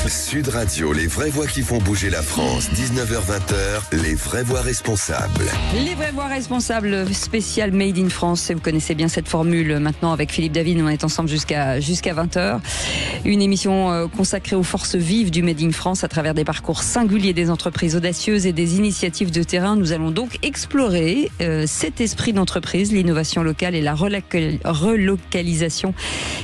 Sud Radio, les vraies voix qui font bouger la France. 19h-20h, les vraies voix responsables. Les vraies voix responsables, spécial Made in France. Vous connaissez bien cette formule maintenant avec Philippe David. On est ensemble jusqu'à 20h. Une émission consacrée aux forces vives du Made in France à travers des parcours singuliers des entreprises audacieuses et des initiatives de terrain. Nous allons donc explorer cet esprit d'entreprise, l'innovation locale et la relocalisation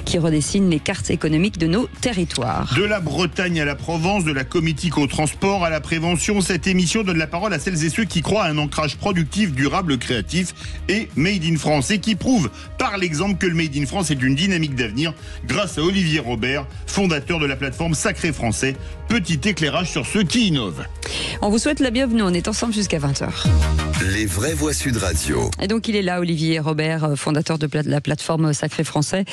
qui redessine les cartes économiques de nos territoires. De la Bretagne à la Provence, de la comitique au transport, à la prévention, cette émission donne la parole à celles et ceux qui croient à un ancrage productif, durable, créatif et Made in France, et qui prouvent par l'exemple que le Made in France est une dynamique d'avenir grâce à Olivier Robert, fondateur de la plateforme Sacré Français. Petit éclairage sur ceux qui innovent. On vous souhaite la bienvenue, on est ensemble jusqu'à 20h. Les vraies voix Sud Radio. Et donc il est là, Olivier Robert, fondateur de la plateforme Sacré Français.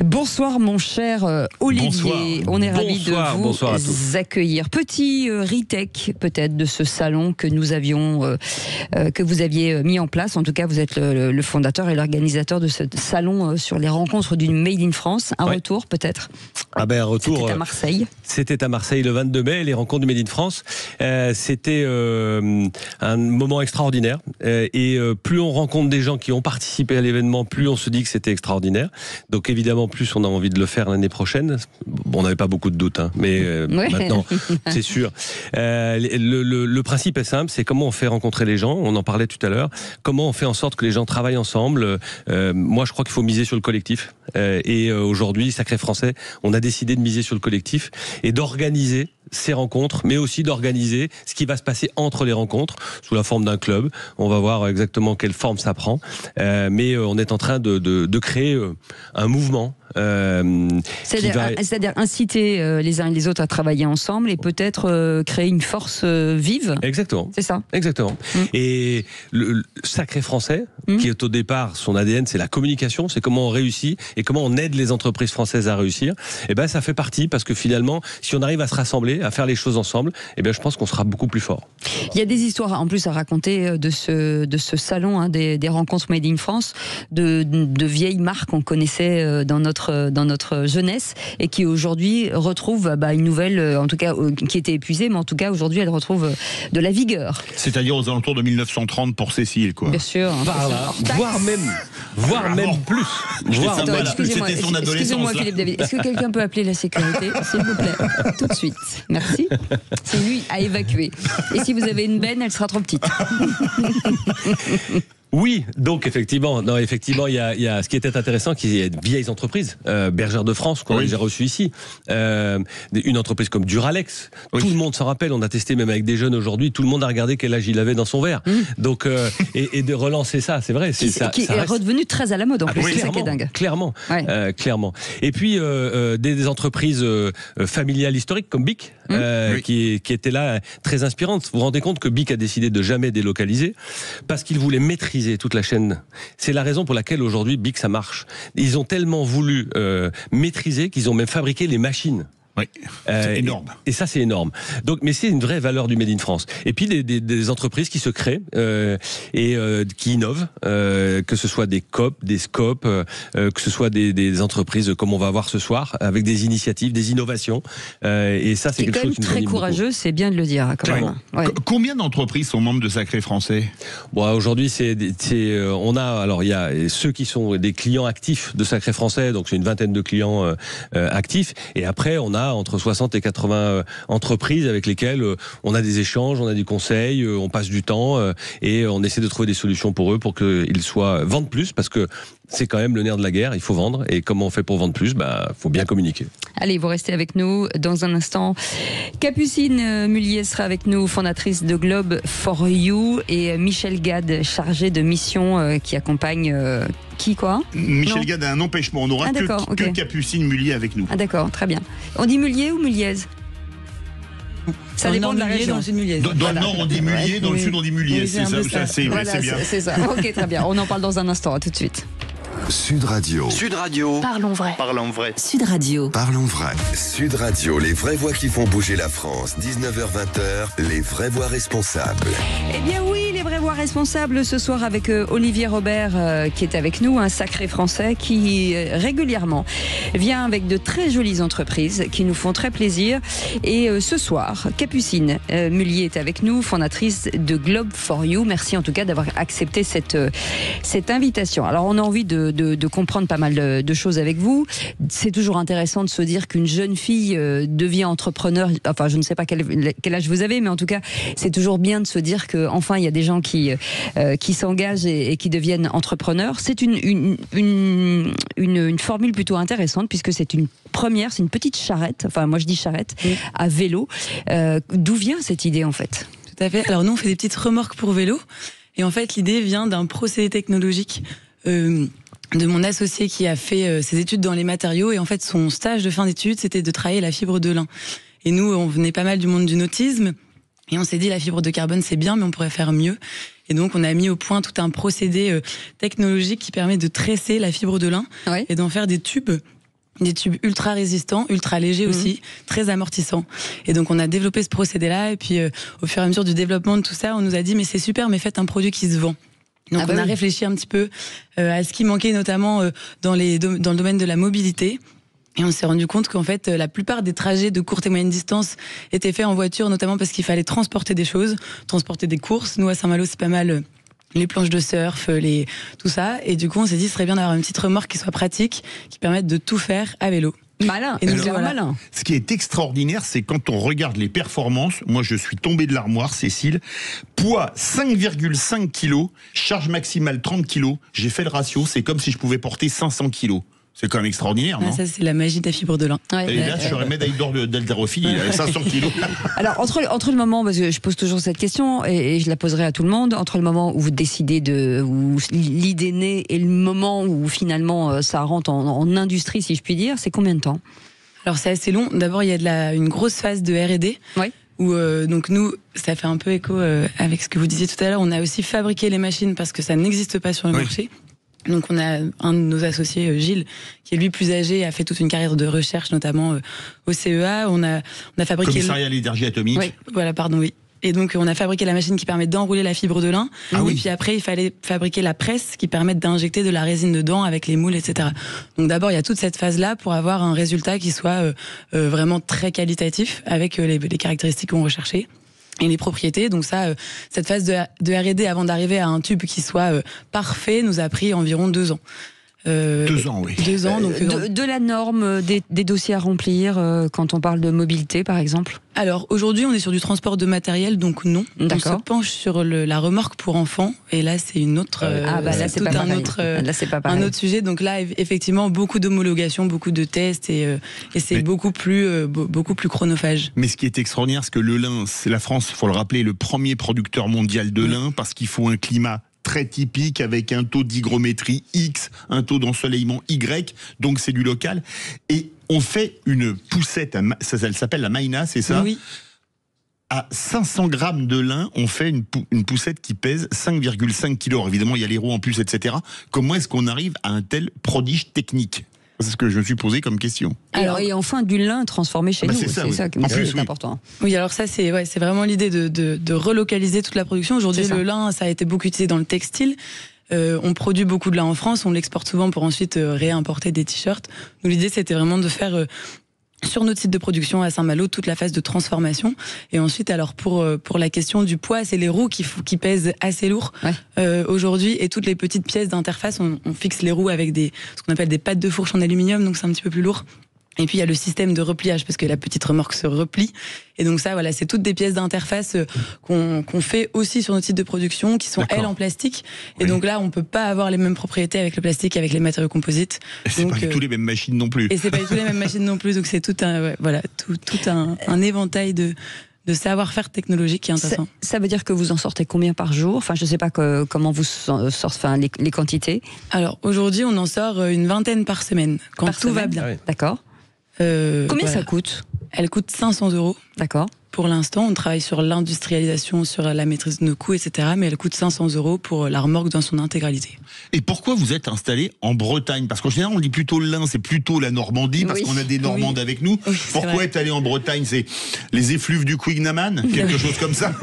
Bonsoir mon cher Olivier. Bonsoir. On est ravis de vous accueillir. Petit retake peut-être de ce salon que nous avions, que vous aviez mis en place. En tout cas, vous êtes le fondateur et l'organisateur de ce salon sur les rencontres d'une Made in France. Un retour peut-être. Un retour. C'était à Marseille. C'était à Marseille le 22 mai, les rencontres du Made in France. C'était un moment extraordinaire. Et plus on rencontre des gens qui ont participé à l'événement, plus on se dit que c'était extraordinaire. Donc évidemment, plus on a envie de le faire l'année prochaine. Bon, on n'avait pas beaucoup de doutes, hein, mais maintenant, c'est sûr. Le principe est simple, c'est comment on fait rencontrer les gens. On en parlait tout à l'heure. Comment on fait en sorte que les gens travaillent ensemble. Moi, je crois qu'il faut miser sur le collectif. Et aujourd'hui, Sacré Français, on a décidé de miser sur le collectif et d'organiser ces rencontres, mais aussi d'organiser ce qui va se passer entre les rencontres, sous la forme d'un club. On va voir exactement quelle forme ça prend. Mais on est en train de créer un mouvement. C'est-à-dire inciter les uns et les autres à travailler ensemble et peut-être créer une force vive. Exactement. C'est ça. Exactement. Et le Sacré Français, qui est au départ, son ADN, c'est la communication, c'est comment on réussit et comment on aide les entreprises françaises à réussir. Et ben, ça fait partie parce que finalement, si on arrive à se rassembler, à faire les choses ensemble, et ben, je pense qu'on sera beaucoup plus fort. Il y a des histoires en plus à raconter de ce salon, hein, des rencontres Made in France, de vieilles marques qu'on connaissait dans notre jeunesse et qui aujourd'hui retrouvent une nouvelle, en tout cas qui était épuisée, mais en tout cas aujourd'hui elle retrouve de la vigueur. C'est-à-dire aux alentours de 1930 pour Cécile, quoi. Bien sûr. Par là, voire même plus. C'était son adolescence. Excusez-moi Philippe David, est-ce que quelqu'un peut appeler la sécurité, s'il vous plaît, tout de suite. Merci. C'est lui à évacuer. Et si vous avez une benne, elle sera trop petite. Oui, donc effectivement, il y a ce qui était intéressant, qui est de vieilles entreprises, Bergère de France qu'on a déjà reçu ici, une entreprise comme Duralex. Tout le monde s'en rappelle. On a testé même avec des jeunes aujourd'hui. Tout le monde a regardé quel âge il avait dans son verre. Donc et de relancer ça, c'est vrai, c'est ça. Qui est redevenu très à la mode en plus. C'est ça qui est dingue. Clairement. Clairement. Et puis des entreprises familiales historiques comme BIC, qui étaient là, très inspirantes. Vous vous rendez compte que BIC a décidé de jamais délocaliser parce qu'il voulait maîtriser toute la chaîne. C'est la raison pour laquelle aujourd'hui BIC ça marche. Ils ont tellement voulu maîtriser qu'ils ont même fabriqué les machines. Oui, c'est énorme. Et ça, c'est énorme. Donc, mais c'est une vraie valeur du Made in France. Et puis des entreprises qui se créent et qui innovent, que ce soit des COP, des SCOP, que ce soit des entreprises comme on va voir ce soir, avec des initiatives, des innovations. Et ça, c'est quelque chose qui nous anime très courageux, beaucoup. C'est bien de le dire. Quand même. Ouais. Combien d'entreprises sont membres de Sacré Français ? Bon, aujourd'hui, on a, alors il y a ceux qui sont des clients actifs de Sacré Français, donc c'est une vingtaine de clients actifs. Et après, on a entre 60 et 80 entreprises avec lesquelles on a des échanges, on a du conseil, on passe du temps et on essaie de trouver des solutions pour eux pour qu'ils vendent plus, parce que c'est quand même le nerf de la guerre, il faut vendre. Et comment on fait pour vendre plus ? Faut bien communiquer. Allez, vous restez avec nous dans un instant. Capucine Mulliez sera avec nous, fondatrice de Globe for You, et Michel Gade, chargé de mission qui accompagne... Qui, quoi ? Michel Gade a un empêchement. On n'aura que Capucine Mulliez avec nous. Ah d'accord, très bien. On dit Mullier ou Mulliez ? Ça dépend de la région. Dans le nord, on dit Mullier, dans le sud, on dit Mulliez. C'est ça, c'est bien. C'est ça. Ok, très bien. On en parle dans un instant. À tout de suite. Sud Radio. Sud Radio. Parlons vrai. Parlons vrai. Sud Radio. Parlons vrai. Sud Radio, les vraies voix qui font bouger la France. 19h-20h, les vraies voix responsables. Eh bien oui, les les vrais voix responsables ce soir avec Olivier Robert qui est avec nous, un sacré Français qui régulièrement vient avec de très jolies entreprises qui nous font très plaisir. Et ce soir, Capucine Mullier est avec nous, fondatrice de Globe for You. Merci en tout cas d'avoir accepté cette invitation. Alors on a envie de comprendre pas mal de choses avec vous. C'est toujours intéressant de se dire qu'une jeune fille devient entrepreneur. Enfin, je ne sais pas quel âge vous avez, mais en tout cas, c'est toujours bien de se dire qu'enfin, il y a des gens qui s'engagent et qui deviennent entrepreneurs. C'est une formule plutôt intéressante puisque c'est une première, c'est une petite charrette, enfin moi je dis charrette, à vélo. D'où vient cette idée en fait ? Tout à fait. Alors nous on fait des petites remorques pour vélo et en fait l'idée vient d'un procédé technologique de mon associé qui a fait ses études dans les matériaux et en fait son stage de fin d'études c'était de travailler la fibre de lin. Et nous on venait pas mal du monde du nautisme et on s'est dit la fibre de carbone c'est bien mais on pourrait faire mieux. Et donc, on a mis au point tout un procédé technologique qui permet de tresser la fibre de lin et d'en faire des tubes ultra résistants, ultra légers aussi, très amortissants. Et donc, on a développé ce procédé-là. Et puis, au fur et à mesure du développement de tout ça, on nous a dit, mais c'est super, mais faites un produit qui se vend. Donc, on a réfléchi un petit peu à ce qui manquait, notamment dans le domaine de la mobilité. Et on s'est rendu compte qu'en fait, la plupart des trajets de courte et moyenne distance étaient faits en voiture, notamment parce qu'il fallait transporter des choses, transporter des courses. Nous, à Saint-Malo, c'est pas mal les planches de surf, tout ça. Et du coup, on s'est dit, ce serait bien d'avoir une petite remorque qui soit pratique, qui permette de tout faire à vélo. Malin. Et donc, malin. Ce qui est extraordinaire, c'est quand on regarde les performances. Moi, je suis tombé de l'armoire, Cécile. Poids 5,5 kg, charge maximale 30 kg. J'ai fait le ratio, c'est comme si je pouvais porter 500 kg. C'est quand même extraordinaire, non ? Ça, c'est la magie de la fibre de lin. Et là, je serais médaille d'or d'haltérophilie, il avait 500 kilos. Alors, entre le moment, parce que je pose toujours cette question, et je la poserai à tout le monde, entre le moment où vous décidez où l'idée naît et le moment où finalement ça rentre en industrie, si je puis dire, c'est combien de temps ? Alors, c'est assez long. D'abord, il y a une grosse phase de R&D. Oui. Où donc nous, ça fait un peu écho avec ce que vous disiez tout à l'heure, on a aussi fabriqué les machines parce que ça n'existe pas sur le marché. Donc on a un de nos associés, Gilles, qui est lui plus âgé, a fait toute une carrière de recherche, notamment au CEA. On a fabriqué... Commissariat à l'énergie atomique. Oui, voilà, pardon, oui. Et donc on a fabriqué la machine qui permet d'enrouler la fibre de lin. Et puis après, il fallait fabriquer la presse qui permet d'injecter de la résine dedans avec les moules, etc. Donc d'abord, il y a toute cette phase-là pour avoir un résultat qui soit vraiment très qualitatif avec les caractéristiques qu'on recherchait. Et les propriétés, donc ça, cette phase de R&D avant d'arriver à un tube qui soit parfait, nous a pris environ 2 ans. 2 ans, oui. 2 ans. Donc, de la norme, des dossiers à remplir quand on parle de mobilité, par exemple ? Alors, aujourd'hui, on est sur du transport de matériel, donc non. D'accord. On se penche sur la remorque pour enfants, et là, c'est une autre... là, c'est pas pareil. Là, c'est pas pareil. Un autre sujet. Donc là, effectivement, beaucoup d'homologation, beaucoup de tests, et c'est beaucoup plus chronophage. Mais ce qui est extraordinaire, c'est que le lin, c'est la France, il faut le rappeler, le premier producteur mondial de lin, parce qu'il faut un climat très typique avec un taux d'hygrométrie X, un taux d'ensoleillement Y, donc c'est du local. Et on fait une poussette, elle s'appelle la Maïna, c'est ça ? Oui. À 500 grammes de lin, on fait une poussette qui pèse 5,5 kilos. Évidemment, il y a les roues en plus, etc. Comment est-ce qu'on arrive à un tel prodige technique ? C'est ce que je me suis posé comme question. Et enfin, du lin transformé chez nous, c'est ça qui est important. Oui, alors ça, c'est vraiment l'idée de relocaliser toute la production. Aujourd'hui, le lin, ça a été beaucoup utilisé dans le textile. On produit beaucoup de lin en France, on l'exporte souvent pour ensuite réimporter des t-shirts. Nous, l'idée, c'était vraiment de faire... sur notre site de production à Saint-Malo, toute la phase de transformation. Et ensuite, alors pour la question du poids, c'est les roues qui pèsent assez lourd aujourd'hui. Et toutes les petites pièces d'interface, on fixe les roues avec ce qu'on appelle des pattes de fourche en aluminium, donc c'est un petit peu plus lourd. Et puis il y a le système de repliage parce que la petite remorque se replie. Et donc ça, voilà, c'est toutes des pièces d'interface qu'on fait aussi sur notre site de production, qui sont elles en plastique. Et donc là, on peut pas avoir les mêmes propriétés avec le plastique, avec les matériaux composites. Et c'est pas du tout les mêmes machines non plus. Et c'est pas du tout les mêmes machines non plus. Donc c'est tout un éventail de savoir-faire technologique qui est intéressant. Ça veut dire que vous en sortez combien par jour ? Enfin, je sais pas comment vous sortez les quantités. Alors aujourd'hui, on en sort une 20aine par semaine quand tout va bien. D'accord. Combien ça coûte ? Elle coûte 500 €. D'accord. pour l'instant. On travaille sur l'industrialisation, sur la maîtrise de nos coûts, etc. Mais elle coûte 500 € pour la remorque dans son intégralité. Et pourquoi vous êtes installé en Bretagne? Parce qu'en général, on dit plutôt l'Ain, c'est plutôt la Normandie, parce qu'on a des Normandes avec nous. Oui, pourquoi être allé en Bretagne? C'est les effluves du Quignaman, quelque chose comme ça?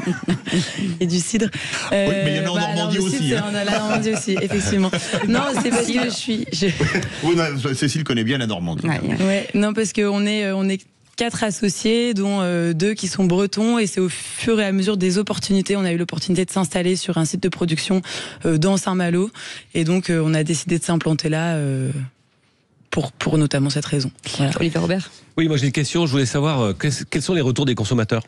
Et du cidre. Oui, mais il y en a en Normandie aussi. On a la Normandie aussi, effectivement. Non, c'est parce que Cécile connaît bien la Normandie. Ouais, non, parce qu'on est 4 associés, dont 2 qui sont bretons, et c'est au fur et à mesure des opportunités. On a eu l'opportunité de s'installer sur un site de production dans Saint-Malo, et donc on a décidé de s'implanter là pour notamment cette raison. Voilà. Olivier Robert. Oui, moi j'ai une question. Je voulais savoir quels sont les retours des consommateurs.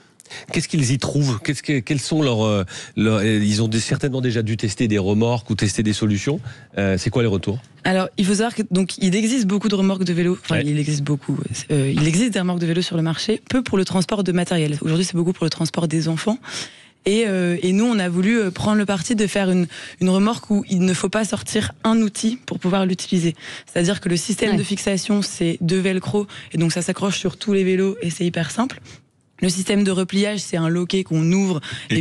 Qu'est-ce qu'ils y trouvent? Quels sont leurs ils ont certainement déjà dû tester des remorques ou tester des solutions. C'est quoi les retours? Alors, il faut savoir que donc il existe beaucoup de remorques de vélo. Enfin, ouais. il existe des remorques de vélo sur le marché, peu pour le transport de matériel. Aujourd'hui, c'est beaucoup pour le transport des enfants. Et nous, on a voulu prendre le parti de faire une remorque où il ne faut pas sortir un outil pour pouvoir l'utiliser. C'est-à-dire que le système de fixation, c'est 2 velcro, et donc ça s'accroche sur tous les vélos, et c'est hyper simple. Le système de repliage, c'est un loquet qu'on ouvre et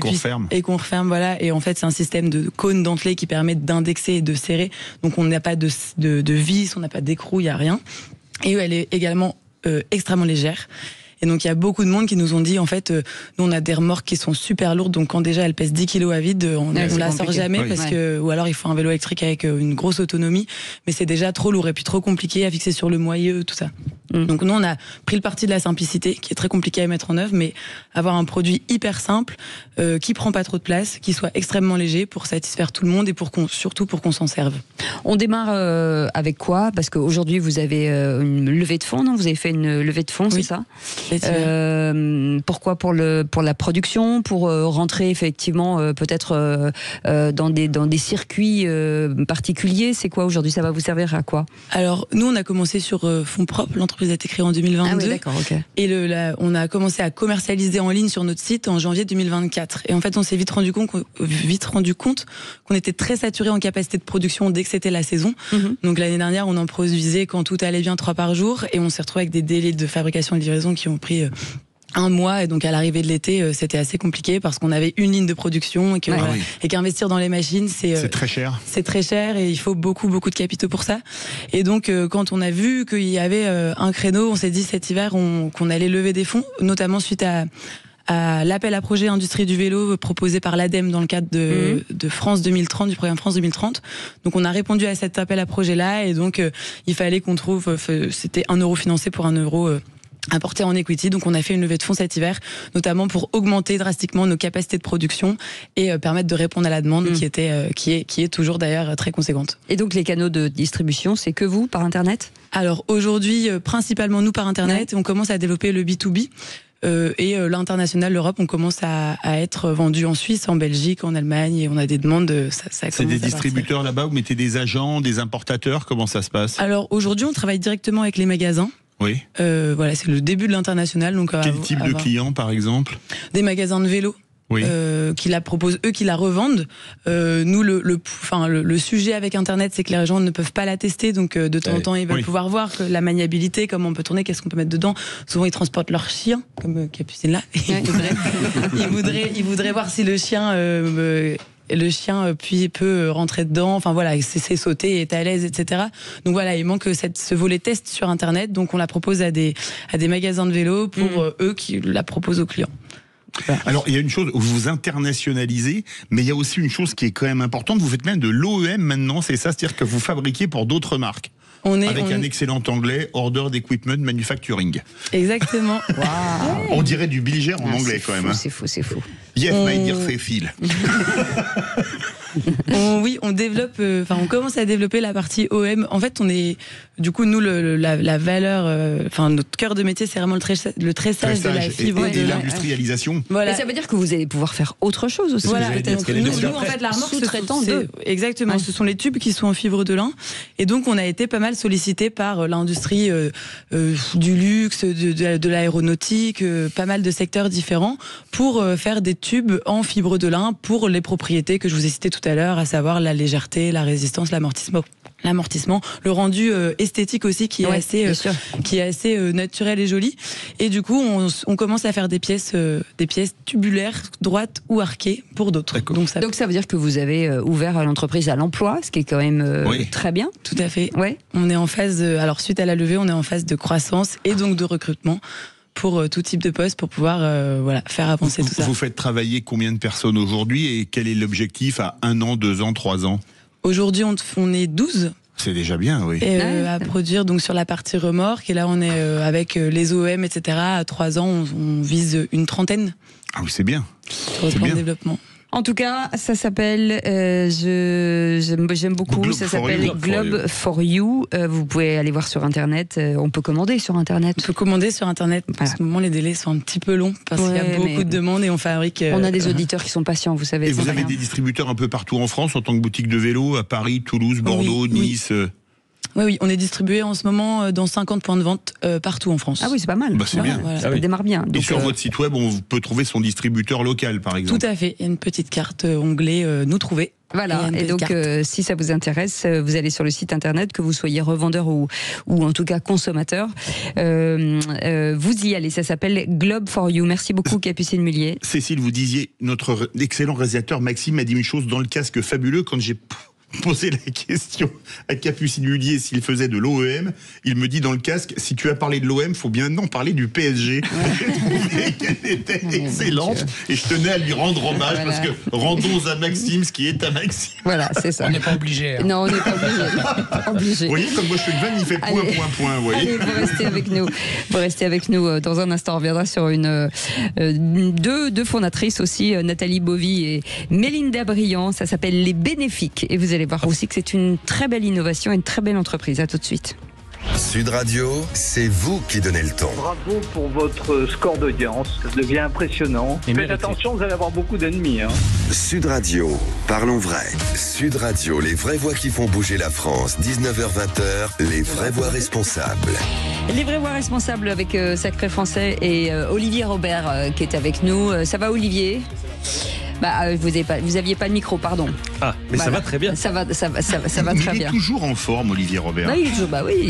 qu'on referme, voilà. Et en fait, c'est un système de cône dentelé qui permet d'indexer et de serrer. Donc, on n'a pas de vis, on n'a pas d'écrou, il n'y a rien. Et elle est également extrêmement légère. Et donc, il y a beaucoup de monde qui nous ont dit, en fait, nous, on a des remorques qui sont super lourdes, donc quand déjà elle pèse 10 kilos à vide, on la sort jamais, parce que, ou alors il faut un vélo électrique avec une grosse autonomie, mais c'est déjà trop lourd et puis trop compliqué à fixer sur le moyeu, tout ça. Donc nous, on a pris le parti de la simplicité, qui est très compliqué à mettre en œuvre, mais avoir un produit hyper simple, qui prend pas trop de place, qui soit extrêmement léger pour satisfaire tout le monde et surtout pour qu'on s'en serve. On démarre avec quoi? Parce qu'aujourd'hui, vous avez une levée de fonds, non? Vous avez fait une levée de fonds, c'est ça? Pourquoi? Pour la production, pour rentrer effectivement peut-être dans des circuits particuliers. C'est quoi aujourd'hui? Ça va vous servir à quoi? Alors nous, on a commencé sur fonds propres. L'entreprise a été créée en 2022. Ah oui, d'accord, ok. Et on a commencé à commercialiser en ligne sur notre site en janvier 2024. Et en fait, on s'est vite rendu compte qu'on était très saturé en capacité de production dès que c'était la saison. Donc l'année dernière, on en produisait quand tout allait bien 3 par jour, et on s'est retrouvé avec des délais de fabrication et de livraison qui ont pris 1 mois, et donc à l'arrivée de l'été, c'était assez compliqué parce qu'on avait une ligne de production et qu'investir dans les machines, c'est très cher. C'est très cher, et il faut beaucoup de capitaux pour ça. Et donc quand on a vu qu'il y avait un créneau, on s'est dit cet hiver qu'on allait lever des fonds, notamment suite à l'appel à projet industrie du vélo proposé par l'ADEME dans le cadre de France 2030, du programme France 2030. Donc on a répondu à cet appel à projet là, et donc il fallait qu'on trouve, c'était 1 euro financé pour 1 euro apporté en equity. Donc on a fait une levée de fonds cet hiver, notamment pour augmenter drastiquement nos capacités de production et permettre de répondre à la demande qui est toujours d'ailleurs très conséquente. Et donc les canaux de distribution, c'est que vous, par Internet? Alors aujourd'hui, principalement nous par Internet, et on commence à développer le B2B. Et l'international, l'Europe, on commence à être vendu en Suisse, en Belgique, en Allemagne, et on a des demandes. C'est des distributeurs là-bas, vous mettez des agents, des importateurs, comment ça se passe? Alors aujourd'hui, on travaille directement avec les magasins. Oui. Voilà, c'est le début de l'international. Donc quel type de clients, par exemple? Des magasins de vélo. Oui. Qui la proposent, eux qui la revendent. Nous, le sujet avec Internet, c'est que les gens ne peuvent pas la tester, donc de temps en temps, ils veulent pouvoir voir que la maniabilité, comment on peut tourner, qu'est-ce qu'on peut mettre dedans. Souvent, ils transportent leur chien, comme Capucine là. Ils voudraient voir si le chien peut rentrer dedans, enfin voilà, c'est sauter, est à l'aise, etc. Donc voilà, il manque ce volet test sur Internet, donc on la propose à des magasins de vélo pour eux qui la proposent aux clients. Alors, il y a une chose, vous internationalisez, mais il y a aussi une chose qui est quand même importante, vous faites même de l'OEM maintenant, c'est ça, c'est-à-dire que vous fabriquez pour d'autres marques. Avec un excellent anglais, Ordered Equipment Manufacturing. Exactement. Wow. On dirait du Billy Gère en anglais quand même. C'est fou. Yes, my dear Cécile. On développe, on commence à développer la partie OEM. En fait, nous, la valeur, notre cœur de métier, c'est vraiment le tressage de la fibre et l'industrialisation. Voilà. Et ça veut dire que vous allez pouvoir faire autre chose aussi. Voilà, peut-être. Nous, en fait, la remorque, exactement. Ce sont les tubes qui sont en fibre de lin, et donc on a été pas mal sollicité par l'industrie du luxe, de l'aéronautique, pas mal de secteurs différents, pour faire des tubes en fibre de lin pour les propriétés que je vous ai citées tout à l'heure, à savoir la légèreté, la résistance, l'amortissement. l'amortissement, le rendu esthétique aussi qui est assez naturel et joli. Et du coup, on commence à faire des pièces tubulaires, droites ou arquées pour d'autres. Donc ça veut dire que vous avez ouvert l'entreprise à l'emploi, ce qui est quand même très bien. Tout à fait. Ouais. On est en phase, alors suite à la levée, on est en phase de croissance et donc de recrutement pour tout type de poste, pour pouvoir faire avancer tout ça. Vous faites travailler combien de personnes aujourd'hui et quel est l'objectif à 1 an, 2 ans, 3 ans ? Aujourd'hui, on est 12. C'est déjà bien, oui. À produire donc sur la partie remorque. Et là, on est avec les OEM, etc. À 3 ans, on vise une 30aine. Ah oui, c'est bien. Sur le plan de développement. En tout cas, ça s'appelle, j'aime beaucoup, ça s'appelle Globe for You. Vous pouvez aller voir sur Internet. On peut commander sur Internet. On peut commander sur Internet. Voilà. En ce moment, les délais sont un petit peu longs parce qu'il y a beaucoup de demandes et on fabrique. On a des auditeurs qui sont patients, vous savez. Et vous avez des distributeurs un peu partout en France en tant que boutique de vélo, à Paris, Toulouse, Bordeaux, Nice. Oui, on est distribué en ce moment dans 50 points de vente partout en France. Ah oui, c'est pas mal. C'est bien. Voilà. Ça démarre bien. Et sur votre site web, on peut trouver son distributeur local, par exemple. Tout à fait. Il y a une petite carte onglet Nous trouver. Voilà, et donc si ça vous intéresse, vous allez sur le site internet, que vous soyez revendeur ou en tout cas consommateur, vous y allez, ça s'appelle Globe for You. Merci beaucoup Capucine Mullier. Cécile, vous disiez, notre excellent réalisateur Maxime m'a dit une chose dans le casque fabuleux quand j'ai posé la question à Capucine Mullier s'il faisait de l'OEM. Il me dit dans le casque, si tu as parlé de l'OM, faut bien maintenant parler du PSG. J'ai trouvé qu'elle était excellente et je tenais à lui rendre hommage parce que rendons à Maxime ce qui est à Maxime. Voilà, c'est ça. On n'est pas obligé. Hein. Non, on n'est pas obligé. Vous voyez, comme moi je fais une vanne, il fait point. Vous voyez. Allez, vous restez avec nous. Dans un instant, on reviendra sur deux fondatrices aussi, Nathalie Bovy et Mélinda Briand. Ça s'appelle Les Bénéfiques. Et vous allez voir aussi que c'est une très belle innovation et une très belle entreprise. À tout de suite. Sud Radio, c'est vous qui donnez le ton. Bravo pour votre score d'audience, ça devient impressionnant. Faites attention, vous allez avoir beaucoup d'ennemis. Sud Radio, parlons vrai. Sud Radio, les vraies voix qui font bouger la France. 19h-20h, les vraies voix responsables. Les vraies voix responsables avec Sacré Français et Olivier Robert qui est avec nous. Ça va Olivier ? Vous aviez pas de micro, pardon. Ah, mais voilà. Ça va très bien. Ça va très bien. Il est toujours en forme, Olivier Robert. Oui,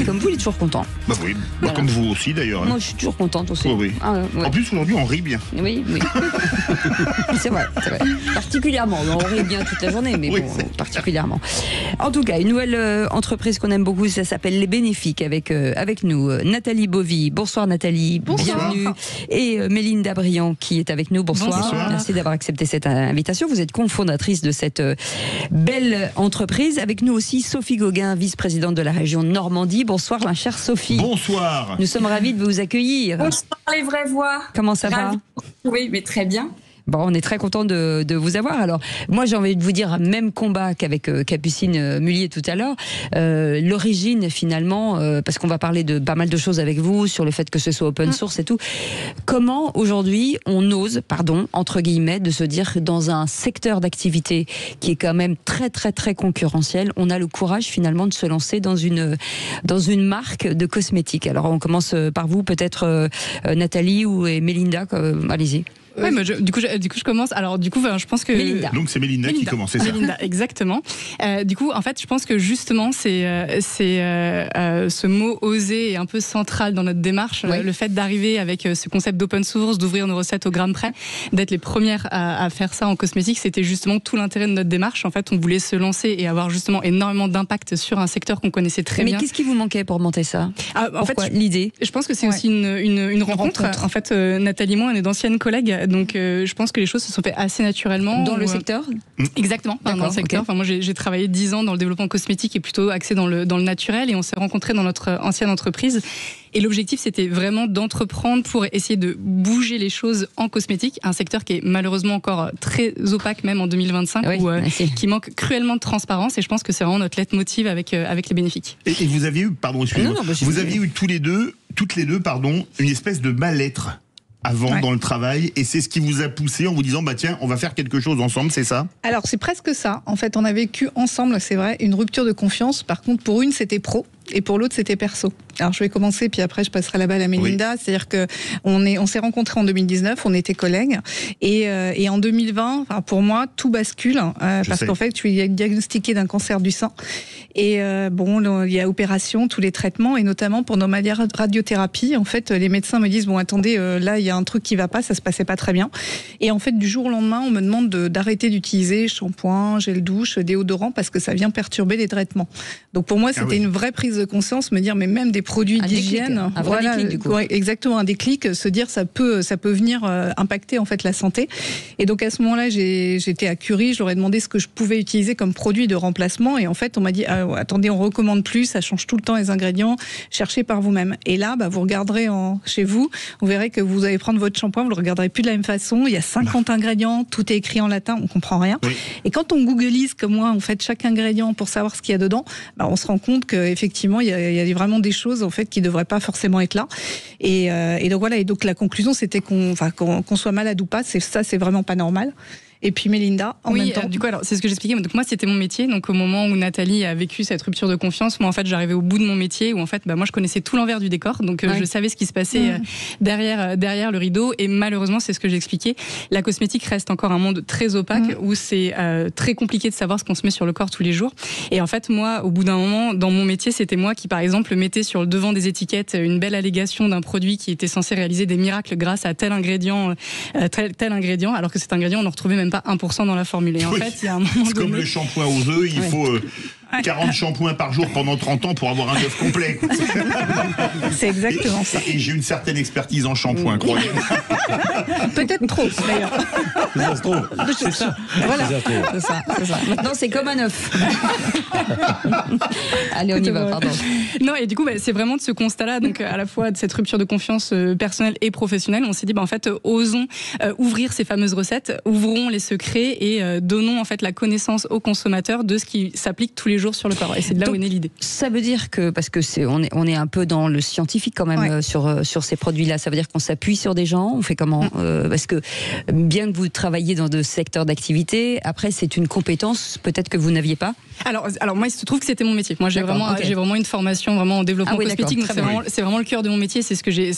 comme vous, il est toujours content. Oui, voilà. Comme vous aussi d'ailleurs. Moi, je suis toujours contente aussi. Oui. Ouais. En plus, aujourd'hui, on rit bien. Oui. c'est vrai. Particulièrement. On rit bien toute la journée, mais particulièrement. En tout cas, une nouvelle entreprise qu'on aime beaucoup, ça s'appelle Les Bénéfiques avec nous. Nathalie Bovy. Bonsoir Nathalie. Bonsoir. Bienvenue. Et Mélinda Briand qui est avec nous. Bonsoir. Merci d'avoir accepté cette invitation. Vous êtes cofondatrice de cette belle entreprise. Avec nous aussi Sophie Gauguin, vice-présidente de la région Normandie. Bonsoir ma chère Sophie. Bonsoir. Nous sommes ravis de vous accueillir. Bonsoir les vraies voix. Comment ça va ? Oui, mais très bien. Bon, on est très content de vous avoir. Alors, moi, j'ai envie de vous dire, même combat qu'avec Capucine Mullier tout à l'heure. L'origine, finalement, parce qu'on va parler de pas mal de choses avec vous, sur le fait que ce soit open source et tout. Comment, aujourd'hui, on ose, entre guillemets, de se dire que dans un secteur d'activité qui est quand même très, très, très concurrentiel, on a le courage, finalement, de se lancer dans une marque de cosmétiques. Alors, on commence par vous, peut-être Nathalie et Mélinda. Allez-y. Ouais, mais du coup, je commence. Alors, du coup, je pense que. Mélinda. Donc, c'est Mélinda qui commence, c'est ça. Mélinda, exactement. Du coup, en fait, je pense que justement, c'est ce mot oser est un peu central dans notre démarche. Ouais. Le fait d'arriver avec ce concept d'open source, d'ouvrir nos recettes au gramme près, d'être les premières à faire ça en cosmétique, c'était justement tout l'intérêt de notre démarche. En fait, on voulait se lancer et avoir justement énormément d'impact sur un secteur qu'on connaissait très bien. Mais qu'est-ce qui vous manquait pour monter ça ? En fait, l'idée ? Je pense que c'est aussi une rencontre. En fait, Nathalie et moi, on est d'anciennes collègues. Donc, je pense que les choses se sont faites assez naturellement. Dans le secteur ? Exactement, dans le secteur. Okay. Moi, j'ai travaillé 10 ans dans le développement cosmétique et plutôt axé dans le naturel. Et on s'est rencontrés dans notre ancienne entreprise. Et l'objectif, c'était vraiment d'entreprendre pour essayer de bouger les choses en cosmétique. Un secteur qui est malheureusement encore très opaque, même en 2025, qui manque cruellement de transparence. Et je pense que c'est vraiment notre leitmotiv avec les Bénéfiques. Et vous aviez eu, vous aviez eu toutes les deux, une espèce de mal-être avant dans le travail, et c'est ce qui vous a poussé en vous disant tiens, on va faire quelque chose ensemble, c'est ça ? Alors c'est presque ça. En fait, on a vécu ensemble, c'est vrai, une rupture de confiance. Par contre, pour une, c'était pro. et pour l'autre c'était perso. Alors je vais commencer, puis après je passerai la balle à Mélinda. Oui. C'est-à-dire que on s'est rencontrés en 2019, on était collègues, et en 2020, enfin, pour moi, tout bascule parce qu'en fait, je suis diagnostiquée d'un cancer du sein. Et bon, il y a opération, tous les traitements, et notamment pendant ma radiothérapie, en fait, les médecins me disent bon, attendez, là, il y a un truc qui va pas, ça se passait pas très bien. Et en fait, du jour au lendemain, on me demande d'arrêter d'utiliser shampoing, gel douche, déodorant, parce que ça vient perturber les traitements. Donc pour moi, c'était une vraie prise de conscience, me dire mais même des produits d'hygiène, voilà, déclic, du coup. Ouais, exactement, un déclic, se dire ça peut venir impacter en fait la santé. Et donc à ce moment-là, j'étais à Curie, je leur ai demandé ce que je pouvais utiliser comme produit de remplacement, et en fait on m'a dit attendez, on recommande plus, ça change tout le temps les ingrédients, cherchez par vous-même. Et là, vous regarderez chez vous, vous verrez que vous allez prendre votre shampoing, vous le regarderez plus de la même façon, il y a 50 ingrédients, tout est écrit en latin, on comprend rien. Oui. Et quand on googlise comme moi, en fait, chaque ingrédient pour savoir ce qu'il y a dedans, on se rend compte qu'effectivement, il y a vraiment des choses en fait qui devraient pas forcément être là. Et donc voilà. Et donc la conclusion, c'était qu'on soit malade ou pas, c'est vraiment pas normal. Et puis Mélinda, en même temps. Du coup, alors c'est ce que j'expliquais. Donc moi, c'était mon métier. Donc au moment où Nathalie a vécu cette rupture de confiance, moi en fait, j'arrivais au bout de mon métier où en fait, moi je connaissais tout l'envers du décor. Donc je savais ce qui se passait derrière le rideau. Et malheureusement, c'est ce que j'expliquais. La cosmétique reste encore un monde très opaque où c'est très compliqué de savoir ce qu'on se met sur le corps tous les jours. Et en fait, moi, au bout d'un moment, dans mon métier, c'était moi qui, par exemple, mettais sur le devant des étiquettes une belle allégation d'un produit qui était censé réaliser des miracles grâce à tel ingrédient, alors que cet ingrédient, on en retrouvait même pas 1% dans la formule. Et en fait, il y a un moment c'est comme le shampoing aux œufs, il faut 40 shampoings par jour pendant 30 ans pour avoir un œuf complet. C'est exactement ça. Et j'ai une certaine expertise en shampoing, croyez-moi. Peut-être trop, d'ailleurs. Ça se trouve. C'est ça. Voilà. C'est ça. Maintenant, c'est comme un œuf. Allez, on y va, pardon. Non, et du coup, c'est vraiment de ce constat-là, donc à la fois de cette rupture de confiance personnelle et professionnelle, on s'est dit, en fait, osons ouvrir ces fameuses recettes, ouvrons les secrets et donnons en fait la connaissance aux consommateurs de ce qui s'applique tous les jours sur le corps. Et c'est de là où est née l'idée. Ça veut dire que, parce que on est un peu dans le scientifique quand même sur ces produits-là, ça veut dire qu'on s'appuie sur des gens, on fait comment parce que bien que vous travailliez dans de secteurs d'activité, après c'est une compétence peut-être que vous n'aviez pas. Alors moi il se trouve que c'était mon métier. Moi j'ai vraiment une formation vraiment en développement cosmétique, donc c'est vraiment le cœur de mon métier, c'est ce que j'ai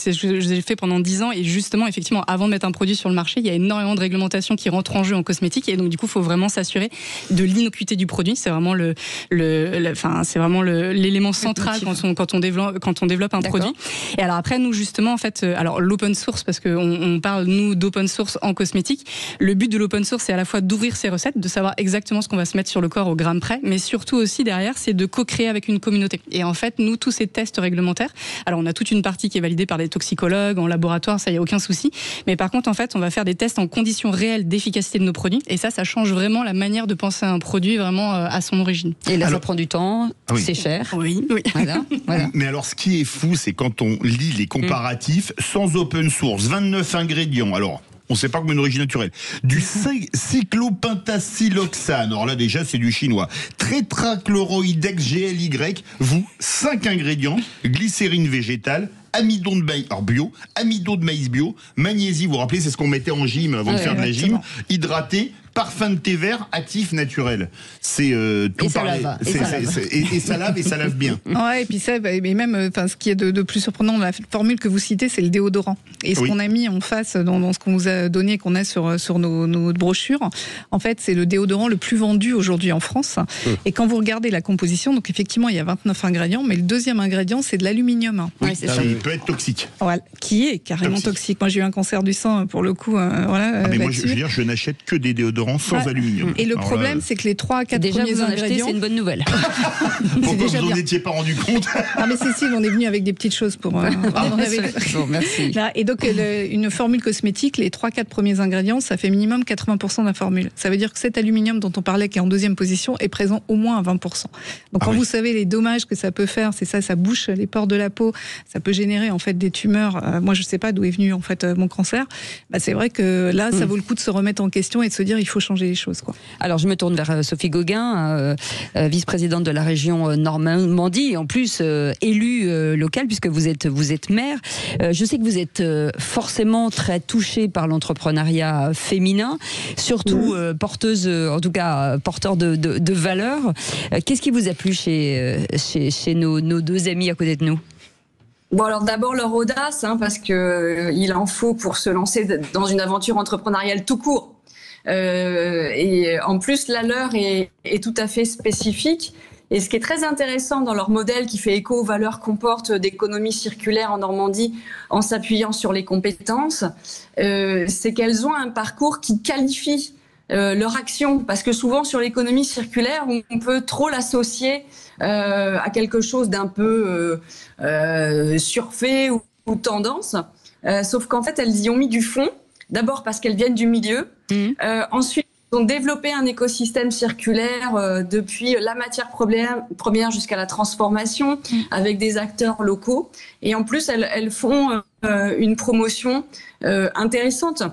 fait pendant 10 ans, et justement effectivement avant de mettre un produit sur le marché, il y a énormément de réglementations qui rentrent en jeu en cosmétique, et donc du coup il faut vraiment s'assurer de l'innocuité du produit. C'est vraiment l'élément central quand on développe un produit. Et alors après nous justement en fait l'open source, parce qu'on parle nous d'open source en cosmétique, le but de l'open source c'est à la fois d'ouvrir ses recettes, de savoir exactement ce qu'on va se mettre sur le corps au gramme près, mais surtout aussi derrière c'est de co-créer avec une communauté. Et en fait nous tous ces tests réglementaires, alors on a toute une partie qui est validée par des toxicologues en laboratoire, ça y a aucun souci, mais par contre en fait on va faire des tests en conditions réelles d'efficacité de nos produits, et ça change vraiment la manière de penser un produit vraiment à son origine. Et là ça prend du temps, c'est cher. Oui. Voilà. Mais alors ce qui est fou, c'est quand on lit les comparatifs sans open source, 29 ingrédients. Alors on ne sait pas combien d'origine naturelle. Du cyclopentasiloxane, alors là déjà c'est du chinois. Tétrachloroidex GLY, 5 ingrédients, glycérine végétale, amidon de maïs bio, amidon de maïs bio, magnésie, vous vous rappelez, c'est ce qu'on mettait en gym avant de faire de la gym, hydraté, parfum de thé vert, actif naturel. C'est tout pareil. Et ça lave et ça lave bien. Ouais, et puis ça, mais même, ce qui est de plus surprenant dans la formule que vous citez, c'est le déodorant. Et ce qu'on a mis en face dans ce qu'on vous a donné, qu'on a sur nos brochures, en fait, c'est le déodorant le plus vendu aujourd'hui en France. Et quand vous regardez la composition, donc effectivement, il y a 29 ingrédients, mais le deuxième ingrédient, c'est de l'aluminium. Oui, c'est ça. Il peut être toxique. Voilà, qui est carrément toxique. Moi, j'ai eu un cancer du sein, pour le coup. Mais moi, je n'achète que des déodorants sans aluminium. Et le problème, c'est que les 3 à 4 premiers ingrédients... c'est une bonne nouvelle. Pourquoi vous n'en étiez pas rendu compte? Mais Cécile, on est venu avec des petites choses pour... Bon, merci. Là, et donc, une formule cosmétique, les 3-4 premiers ingrédients, ça fait minimum 80% de la formule. Ça veut dire que cet aluminium dont on parlait, qui est en deuxième position, est présent au moins à 20%. Donc, quand vous savez les dommages que ça peut faire, c'est ça bouche les pores de la peau, ça peut générer en fait des tumeurs. Moi, je ne sais pas d'où est venu en fait mon cancer. C'est vrai que là, ça vaut le coup de se remettre en question et de se dire, il faut changer les choses, quoi. Alors je me tourne vers Sophie Gauguin, vice-présidente de la région Normandie, en plus élue locale puisque vous êtes maire. Je sais que vous êtes forcément très touchée par l'entrepreneuriat féminin, surtout porteuse, en tout cas porteur de valeurs. Qu'est-ce qui vous a plu chez nos deux amis à côté de nous ? Bon, alors d'abord leur audace, parce que il en faut pour se lancer dans une aventure entrepreneuriale tout court. Et en plus, la leur est tout à fait spécifique. Et ce qui est très intéressant dans leur modèle qui fait écho aux valeurs qu'on porte d'économie circulaire en Normandie en s'appuyant sur les compétences, c'est qu'elles ont un parcours qui qualifie leur action. Parce que souvent sur l'économie circulaire, on peut trop l'associer à quelque chose d'un peu surfait ou tendance. Sauf qu'en fait, elles y ont mis du fond. D'abord parce qu'elles viennent du milieu. Ensuite, elles ont développé un écosystème circulaire depuis la matière première jusqu'à la transformation avec des acteurs locaux. Et en plus, elles font une promotion intéressante.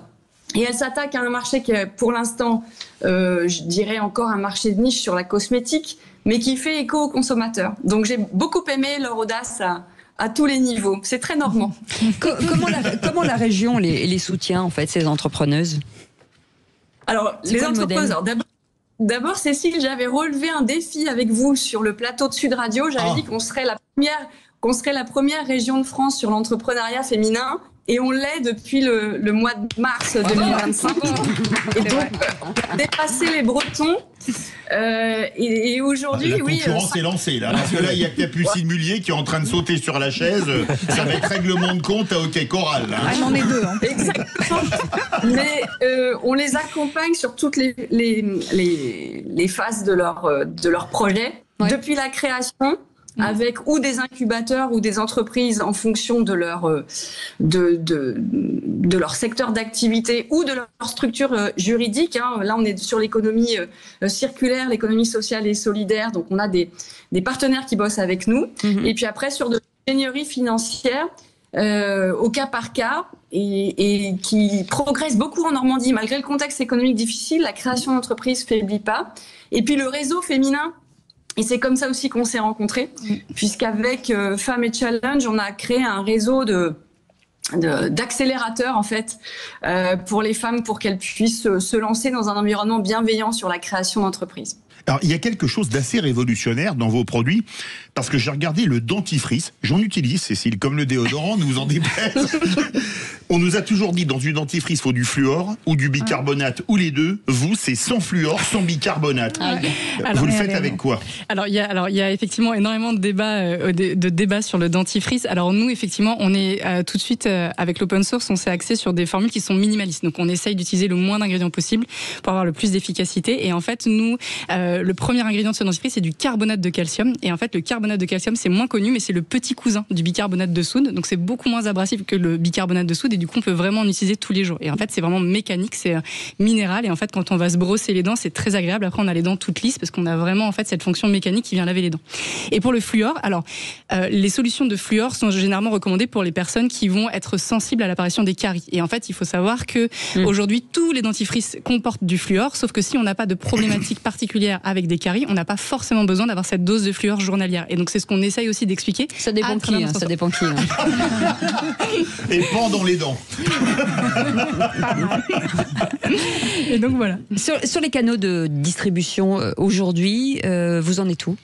Et elles s'attaquent à un marché qui est pour l'instant, je dirais encore un marché de niche sur la cosmétique, mais qui fait écho aux consommateurs. Donc j'ai beaucoup aimé leur audace à tous les niveaux. C'est très normand. Comment la région les soutient, en fait, ces entrepreneuses ? Alors, les entrepreneuses, d'abord, Cécile, j'avais relevé un défi avec vous sur le plateau de Sud Radio. J'avais dit qu'on serait la première région de France sur l'entrepreneuriat féminin. Et on l'est depuis le mois de mars 2025. Et donc, on a dépassé les Bretons. Et aujourd'hui, la concurrence est lancée, là. Parce que là, il y a Capucine Mullier qui est en train de sauter sur la chaise. Ça va être règlement de compte à Hockey Choral. On en est deux. Exactement. Mais on les accompagne sur toutes les phases de leur projet. Ouais. Depuis la création, avec ou des incubateurs ou des entreprises en fonction de leur secteur d'activité ou de leur structure juridique. Là, on est sur l'économie circulaire, l'économie sociale et solidaire. Donc, on a des partenaires qui bossent avec nous. Et puis après, sur de l'ingénierie financière, au cas par cas, et qui progresse beaucoup en Normandie. Malgré le contexte économique difficile, la création d'entreprises ne faiblit pas. Et puis, le réseau féminin. Et c'est comme ça aussi qu'on s'est rencontrés, puisqu'avec Femmes et Challenge, on a créé un réseau d'accélérateurs, en fait, pour les femmes, pour qu'elles puissent se lancer dans un environnement bienveillant sur la création d'entreprises. Alors, il y a quelque chose d'assez révolutionnaire dans vos produits, parce que j'ai regardé le dentifrice. J'en utilise, Cécile, comme le déodorant, ne vous en déplaise. On nous a toujours dit, dans une dentifrice, il faut du fluor ou du bicarbonate, ou les deux. Vous, c'est sans fluor, sans bicarbonate. Vous le faites avec quoi ? Alors, il y a effectivement énormément de débats sur le dentifrice. Alors, nous, effectivement, on est tout de suite, avec l'open source, on s'est axé sur des formules qui sont minimalistes. Donc, on essaye d'utiliser le moins d'ingrédients possible pour avoir le plus d'efficacité. Et en fait, nous, le premier ingrédient de ce dentifrice, c'est du carbonate de calcium. Et en fait, le carbonate de calcium, c'est moins connu, mais c'est le petit cousin du bicarbonate de soude. Donc, c'est beaucoup moins abrasif que le bicarbonate de soude. Et du coup, on peut vraiment en utiliser tous les jours. Et en fait, c'est vraiment mécanique, c'est minéral. Et en fait, quand on va se brosser les dents, c'est très agréable. Après, on a les dents toutes lisses parce qu'on a vraiment, en fait, cette fonction mécanique qui vient laver les dents. Et pour le fluor, alors, les solutions de fluor sont généralement recommandées pour les personnes qui vont être sensibles à l'apparition des caries. Et en fait, il faut savoir que aujourd'hui, tous les dentifrices comportent du fluor, sauf que si on n'a pas de problématique particulière avec des caries, on n'a pas forcément besoin d'avoir cette dose de fluor journalière. Et donc, c'est ce qu'on essaye aussi d'expliquer. Ça dépend qui, ça dépend qui. Et pendant les dents. Et donc, voilà. Sur les canaux de distribution aujourd'hui, vous en êtes où ?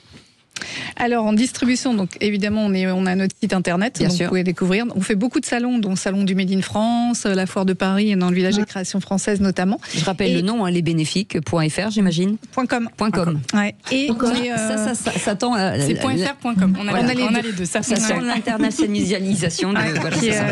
Alors en distribution, donc évidemment on a notre site internet, donc vous pouvez découvrir. On fait beaucoup de salons, dont le salon du Made in France, la foire de Paris, dans le village des créations françaises notamment. Je rappelle le nom, lesbénéfiques.fr, j'imagine. .com. Ouais. Et ça tend à... C'est .fr.com. On a les deux. Ça sent l'internationalisation.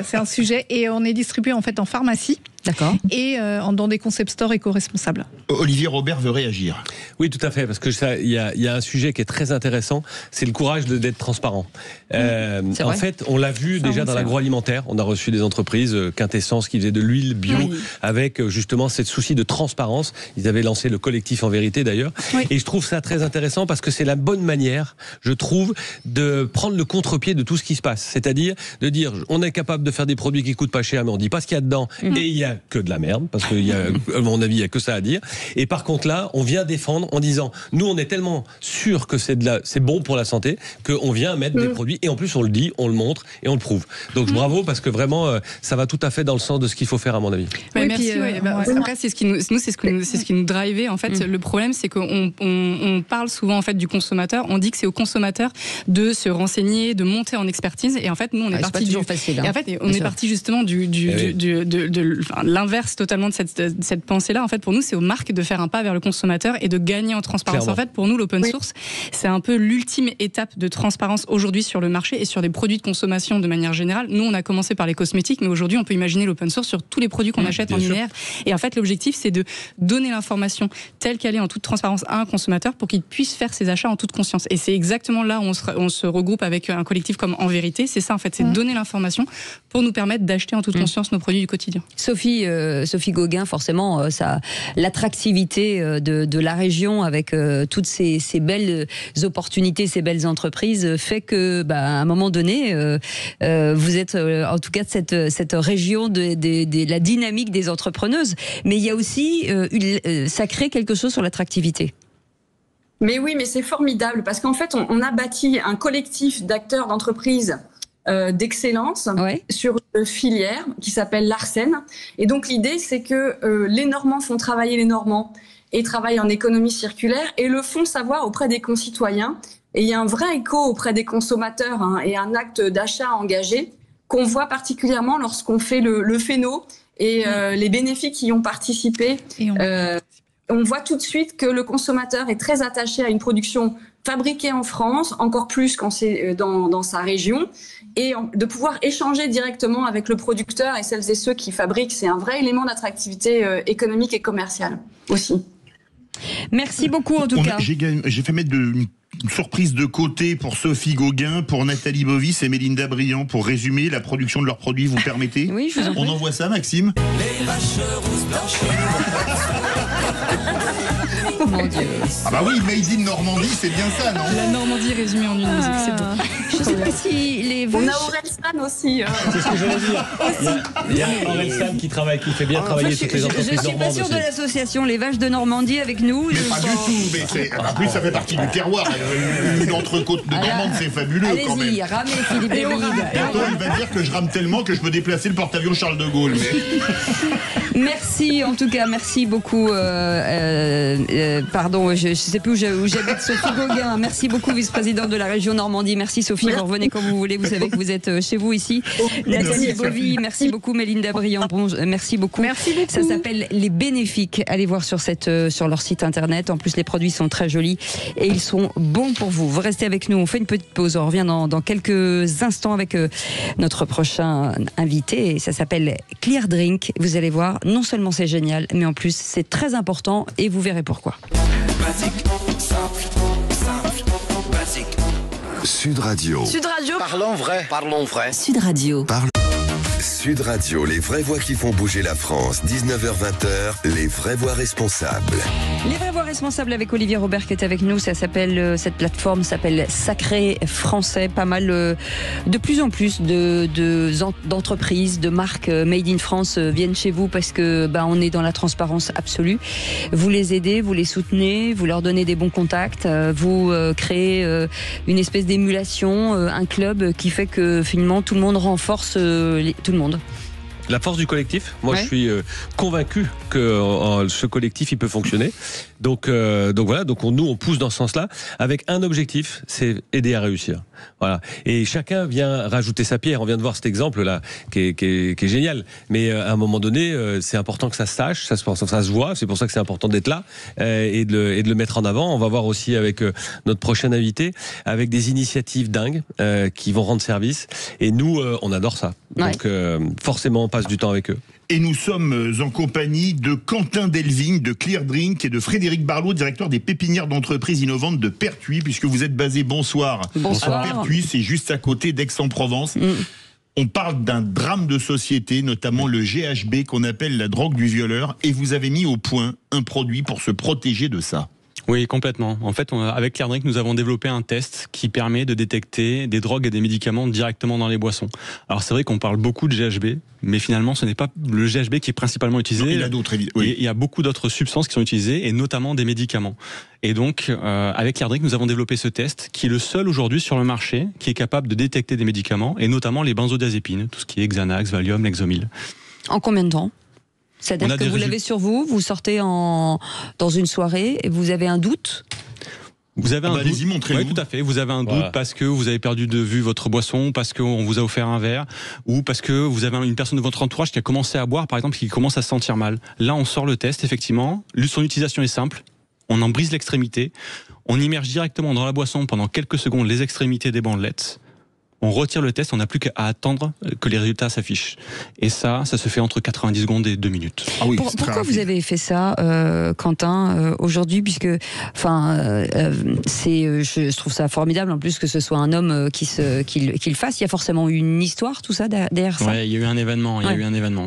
C'est un sujet, et on est distribué en fait en pharmacie. D'accord. Et dans des concept stores éco-responsables. Olivier Robert veut réagir. Oui, tout à fait, parce que il y a un sujet qui est très intéressant, c'est le courage d'être transparent. En fait, on l'a vu déjà dans l'agroalimentaire. On a reçu des entreprises, Quintessence, qui faisaient de l'huile bio, avec justement cette souci de transparence. Ils avaient lancé le collectif En Vérité d'ailleurs. Oui. Et je trouve ça très intéressant parce que c'est la bonne manière, je trouve, de prendre le contre-pied de tout ce qui se passe. C'est-à-dire de dire, on est capable de faire des produits qui coûtent pas cher, mais on dit pas ce qu'il y a dedans. Et il y a a que de la merde, parce que à mon avis, il y a que ça à dire. Et par contre là, on vient défendre en disant, nous on est tellement sûr que c'est bon pour la santé qu'on vient mettre des produits, et en plus on le dit, on le montre et on le prouve. Donc bravo, parce que vraiment ça va tout à fait dans le sens de ce qu'il faut faire à mon avis. Oui, merci. Après c'est ce qui nous drivait en fait. Le problème c'est qu'on parle souvent en fait du consommateur. On dit que c'est au consommateur de se renseigner, de monter en expertise, et en fait nous on est parti facile. Et en fait on est parti justement de l'inverse totalement de cette pensée-là. En fait pour nous c'est aux marques de faire un pas vers le consommateur et de gagner en transparence. Clairement. En fait pour nous l'open source c'est un peu l'ultime étape de transparence aujourd'hui sur le marché et sur des produits de consommation de manière générale. Nous on a commencé par les cosmétiques, mais aujourd'hui on peut imaginer l'open source sur tous les produits qu'on achète en linéaire. Et en fait l'objectif c'est de donner l'information telle qu'elle est en toute transparence à un consommateur pour qu'il puisse faire ses achats en toute conscience. Et c'est exactement là où on se regroupe avec un collectif comme En Vérité. C'est ça en fait, c'est de donner l'information pour nous permettre d'acheter en toute conscience nos produits du quotidien. Sophie Gauguin, forcément, l'attractivité de la région avec toutes ces belles opportunités, ces belles entreprises fait que, à un moment donné, vous êtes en tout cas de cette région de la dynamique des entrepreneuses. Mais il y a aussi, ça crée quelque chose sur l'attractivité. Mais oui, mais c'est formidable parce qu'en fait, on a bâti un collectif d'acteurs d'entreprises d'excellence sur une filière qui s'appelle l'Arsène. Et donc l'idée, c'est que les Normands font travailler les Normands et travaillent en économie circulaire et le font savoir auprès des concitoyens. Et il y a un vrai écho auprès des consommateurs et un acte d'achat engagé qu'on voit particulièrement lorsqu'on fait le Féno et les bénéfices qui y ont participé. On voit tout de suite que le consommateur est très attaché à une production fabriquée en France, encore plus quand c'est dans sa région, et de pouvoir échanger directement avec le producteur et celles et ceux qui fabriquent, c'est un vrai élément d'attractivité économique et commerciale aussi. Merci beaucoup en tout cas. J'ai fait mettre une surprise de côté pour Sophie Gauguin, pour Nathalie Bovis et Mélinda Briand pour résumer la production de leurs produits, vous permettez? Oui, je vous en prie. On envoie ça, Maxime? Les vaches rousses blanchies. Oh mon Dieu. Ah bah oui, Made in Normandie, c'est bien ça, non? La Normandie résumée en une musique, c'est beau. Je sais pas si les vaches... On a Orelsan aussi. C'est ce que je voulais dire. Il y a Orelsan qui fait bien travailler toutes les entreprises normandes. Je suis pas sûre de l'association Les Vaches de Normandie avec nous. Mais pas du tout, mais en plus ça fait partie du terroir. Une entrecôte de Normande, c'est fabuleux quand même. Allez-y, ramez Philippe Bébride. Bientôt, il va dire que je rame tellement que je peux déplacer le porte-avions Charles de Gaulle. Merci, en tout cas, merci beaucoup. Pardon, je ne sais plus où j'habite, Sophie Gauguin. Merci beaucoup, vice-présidente de la région Normandie. Merci Sophie, vous revenez quand vous voulez. Vous savez que vous êtes chez vous ici. Nathalie Bovy, merci beaucoup. Mélinda Briand, merci beaucoup. Merci beaucoup. Ça s'appelle Les Bénéfiques. Allez voir sur leur site internet. En plus, les produits sont très jolis et ils sont bons pour vous. Vous restez avec nous. On fait une petite pause. On revient dans quelques instants avec notre prochain invité. Et ça s'appelle Clear Drink. Vous allez voir, non seulement c'est génial, mais en plus c'est très important et vous verrez pourquoi. Basique, simple, basique. Sud Radio. Sud Radio. Parlons vrai. Parlons vrai. Sud Radio. Sud Radio, les vraies voix qui font bouger la France. 19h-20h, les vraies voix responsables. Les vraies voix responsables avec Olivier Robert qui est avec nous. Ça s'appelle, cette plateforme s'appelle Sacré Français. Pas mal, de plus en plus d'entreprises, de marques Made in France viennent chez vous parce que on est dans la transparence absolue. Vous les aidez, vous les soutenez, vous leur donnez des bons contacts, vous créez une espèce d'émulation, un club qui fait que finalement tout le monde renforce tout le monde. La force du collectif. Moi, je suis convaincu que ce collectif, il peut fonctionner. Donc voilà. Donc nous, on pousse dans ce sens-là avec un objectif, c'est aider à réussir. Voilà. Et chacun vient rajouter sa pierre. On vient de voir cet exemple-là, qui est génial. Mais à un moment donné, c'est important que ça se sache, ça se voit. C'est pour ça que c'est important d'être là et de le mettre en avant. On va voir aussi avec notre prochain invité, avec des initiatives dingues qui vont rendre service. Et nous, on adore ça. Donc forcément, on passe du temps avec eux. Et nous sommes en compagnie de Quentin Delvigne de Clear Drink et de Frédéric Barlot, directeur des pépinières d'entreprises innovantes de Pertuis, puisque vous êtes basé à Pertuis, c'est juste à côté d'Aix-en-Provence. On parle d'un drame de société, notamment le GHB qu'on appelle la drogue du violeur, et vous avez mis au point un produit pour se protéger de ça. Oui, complètement. En fait, avec ClearDrink, nous avons développé un test qui permet de détecter des drogues et des médicaments directement dans les boissons. Alors c'est vrai qu'on parle beaucoup de GHB, mais finalement ce n'est pas le GHB qui est principalement utilisé. Non, il y a d'autres, oui. Il y a beaucoup d'autres substances qui sont utilisées, et notamment des médicaments. Et donc, avec ClearDrink, nous avons développé ce test qui est le seul aujourd'hui sur le marché qui est capable de détecter des médicaments, et notamment les benzodiazépines, tout ce qui est Xanax, Valium, Lexomil. En combien de temps ? C'est-à-dire que vous l'avez sur vous sortez dans une soirée et vous avez un doute ? Vous avez un doute. Allez-y, montrez-vous. Oui, tout à fait. Vous avez un doute parce que vous avez perdu de vue votre boisson, parce qu'on vous a offert un verre, ou parce que vous avez une personne de votre entourage qui a commencé à boire, par exemple, qui commence à se sentir mal. Là, on sort le test, effectivement. Son utilisation est simple. On en brise l'extrémité. On immerge directement dans la boisson pendant quelques secondes les extrémités des bandelettes. On retire le test, on n'a plus qu'à attendre que les résultats s'affichent. Et ça se fait entre 90 secondes et 2 minutes. Ah oui, pourquoi vous avez fait ça, Quentin, aujourd'hui, puisque, je trouve ça formidable, en plus que ce soit un homme qui le fasse. Il y a forcément une histoire, tout ça, derrière ça. Ouais, il y a eu un événement.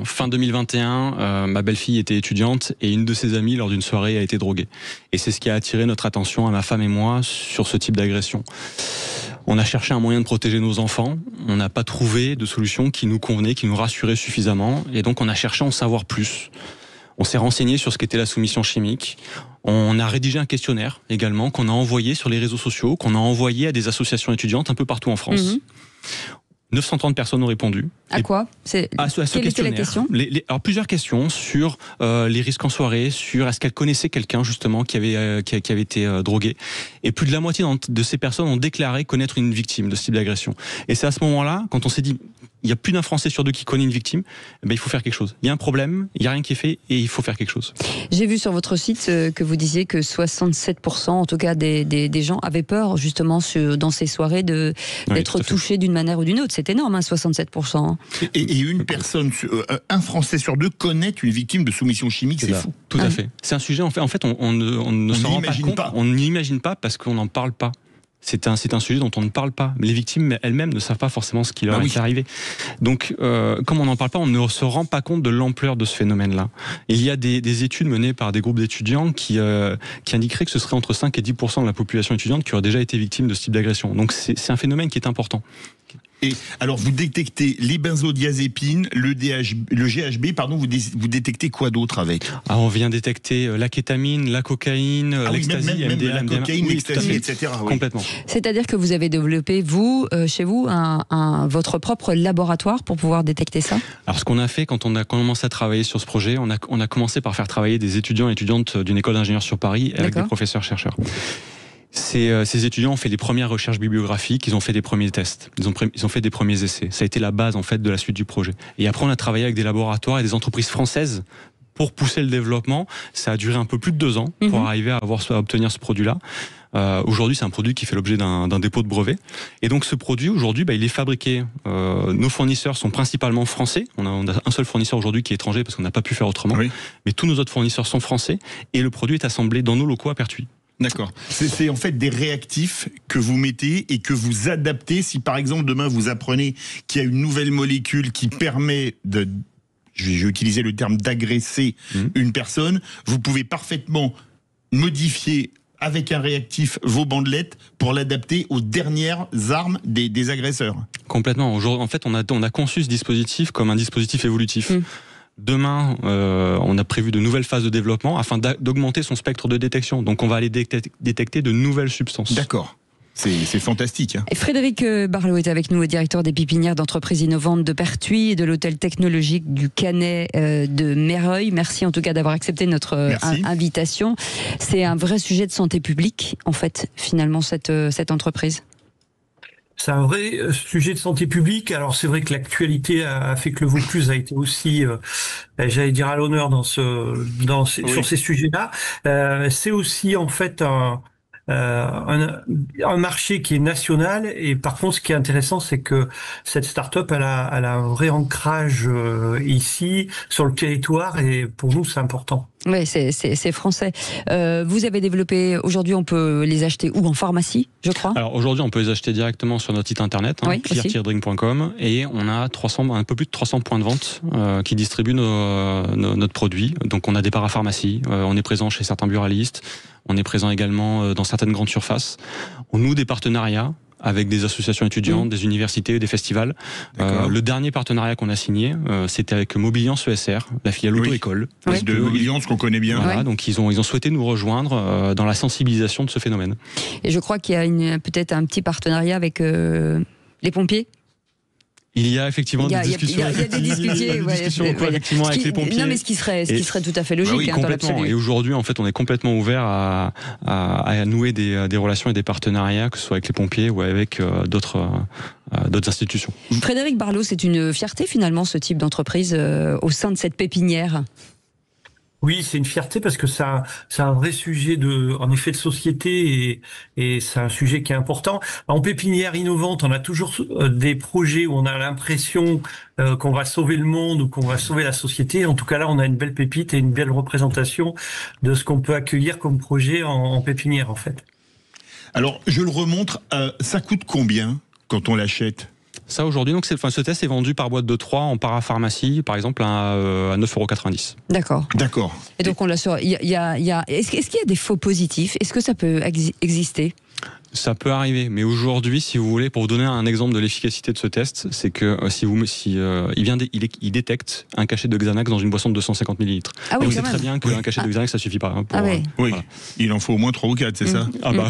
Fin 2021, ma belle-fille était étudiante et une de ses amies, lors d'une soirée, a été droguée. Et c'est ce qui a attiré notre attention, à ma femme et moi, sur ce type d'agression. On a cherché un moyen de protéger nos enfants. On n'a pas trouvé de solution qui nous convenait, qui nous rassurait suffisamment. Et donc, on a cherché à en savoir plus. On s'est renseigné sur ce qu'était la soumission chimique. On a rédigé un questionnaire également qu'on a envoyé sur les réseaux sociaux, qu'on a envoyé à des associations étudiantes un peu partout en France. 930 personnes ont répondu. À quoi ? Quelle était la question ? Alors, plusieurs questions sur les risques en soirée, sur est-ce qu'elles connaissaient quelqu'un justement qui avait été drogué. Et plus de la moitié de ces personnes ont déclaré connaître une victime de ce type d'agression. Et c'est à ce moment-là, quand on s'est dit il y a plus d'un Français sur deux qui connaît une victime, il faut faire quelque chose. Il y a un problème, il n'y a rien qui est fait et il faut faire quelque chose. J'ai vu sur votre site que vous disiez que 67% en tout cas des gens avaient peur justement dans ces soirées d'être touchés d'une manière ou d'une autre. C'est énorme, 67%. Et une personne, un Français sur deux connaît une victime de soumission chimique, c'est fou. Tout à fait. C'est un sujet, en fait, on ne s'en rend pas compte. On n'imagine pas parce qu'on n'en parle pas. C'est un sujet dont on ne parle pas. Les victimes elles-mêmes ne savent pas forcément ce qui leur est arrivé. Donc, comme on n'en parle pas, on ne se rend pas compte de l'ampleur de ce phénomène-là. Il y a des études menées par des groupes d'étudiants qui indiqueraient que ce serait entre 5 et 10% de la population étudiante qui aurait déjà été victime de ce type d'agression. Donc, c'est un phénomène qui est important. Et alors, vous détectez les benzodiazépines, le GHB, vous détectez quoi d'autre avec ? On vient détecter la kétamine, la cocaïne, l'ecstasy, même la cocaïne, l'ecstasy, etc. Complètement. C'est-à-dire que vous avez développé, chez vous, votre propre laboratoire pour pouvoir détecter ça ? Alors, ce qu'on a fait quand on a commencé à travailler sur ce projet, on a commencé par faire travailler des étudiants et étudiantes d'une école d'ingénieurs sur Paris avec des professeurs-chercheurs. Ces étudiants ont fait les premières recherches bibliographiques, ils ont fait des premiers tests, ils ont fait des premiers essais. Ça a été la base en fait de la suite du projet. Et après, on a travaillé avec des laboratoires et des entreprises françaises pour pousser le développement. Ça a duré un peu plus de 2 ans pour arriver à obtenir ce produit-là. Aujourd'hui, c'est un produit qui fait l'objet d'un dépôt de brevet. Et donc, ce produit, aujourd'hui, il est fabriqué. Nos fournisseurs sont principalement français. On a un seul fournisseur aujourd'hui qui est étranger parce qu'on n'a pas pu faire autrement. Oui. Mais tous nos autres fournisseurs sont français. Et le produit est assemblé dans nos locaux à Pertuis. D'accord. C'est en fait des réactifs que vous mettez et que vous adaptez. Si par exemple demain vous apprenez qu'il y a une nouvelle molécule qui permet je vais utiliser le terme d'agresser une personne, vous pouvez parfaitement modifier avec un réactif vos bandelettes pour l'adapter aux dernières armes des agresseurs. Complètement. En fait, on a conçu ce dispositif comme un dispositif évolutif. Demain, on a prévu de nouvelles phases de développement afin d'augmenter son spectre de détection. Donc, on va aller détecter de nouvelles substances. D'accord. C'est fantastique. Et Frédéric Barlot est avec nous, directeur des pépinières d'entreprises innovantes de Pertuis et de l'hôtel technologique du Canet de Mereuil. Merci en tout cas d'avoir accepté notre invitation. C'est un vrai sujet de santé publique, en fait, finalement, cette entreprise. C'est un vrai sujet de santé publique. Alors c'est vrai que l'actualité a fait que le Vaucluse a été aussi, j'allais dire, à l'honneur sur ces sujets-là. C'est aussi en fait un marché qui est national, et par contre ce qui est intéressant, c'est que cette start-up elle a un vrai ancrage ici sur le territoire, et pour nous c'est important. Oui, c'est français. Vous avez développé, aujourd'hui on peut les acheter où? En pharmacie, je crois? Alors aujourd'hui on peut les acheter directement sur notre site internet, clear-drink.com, et on a un peu plus de 300 points de vente qui distribuent notre produit. Donc on a des parapharmacies, on est présent chez certains buralistes, On est présent également dans certaines grandes surfaces. On noue des partenariats avec des associations étudiantes, des universités, des festivals. Le dernier partenariat qu'on a signé, c'était avec Mobiliance ESR, la filiale auto-école. De Mobiliance qu'on connaît bien. Voilà, donc ils ont souhaité nous rejoindre dans la sensibilisation de ce phénomène. Et je crois qu'il y a peut-être un petit partenariat avec les pompiers. Il y a effectivement des discussions. Il y a des discussions effectivement avec les pompiers. Non, mais ce qui serait tout à fait logique, dans l'absolu. Et aujourd'hui, en fait, on est complètement ouvert à nouer des relations et des partenariats, que ce soit avec les pompiers ou avec d'autres institutions. Frédéric Barlot, c'est une fierté finalement, ce type d'entreprise au sein de cette pépinière. Oui, c'est une fierté parce que ça, c'est un vrai sujet en effet de société et c'est un sujet qui est important. En pépinière innovante, on a toujours des projets où on a l'impression qu'on va sauver le monde ou qu'on va sauver la société. En tout cas, là, on a une belle pépite et une belle représentation de ce qu'on peut accueillir comme projet en pépinière, en fait. Alors, je le remontre, ça coûte combien quand on l'achète ? Ça aujourd'hui, donc ce test est vendu par boîte de 3 en parapharmacie, par exemple à 9,90 €. D'accord. Et donc on l'a sur. Est-ce qu'il y a des faux positifs ? Est-ce que ça peut exister ? Ça peut arriver, mais aujourd'hui, si vous voulez, pour vous donner un exemple de l'efficacité de ce test, c'est que il détecte un cachet de Xanax dans une boisson de 250 ml. Ah oui, donc c'est très bien qu'un cachet de Xanax, ça suffit pas. Oui, voilà. Il en faut au moins 3 ou 4, c'est ça ? Ah bah,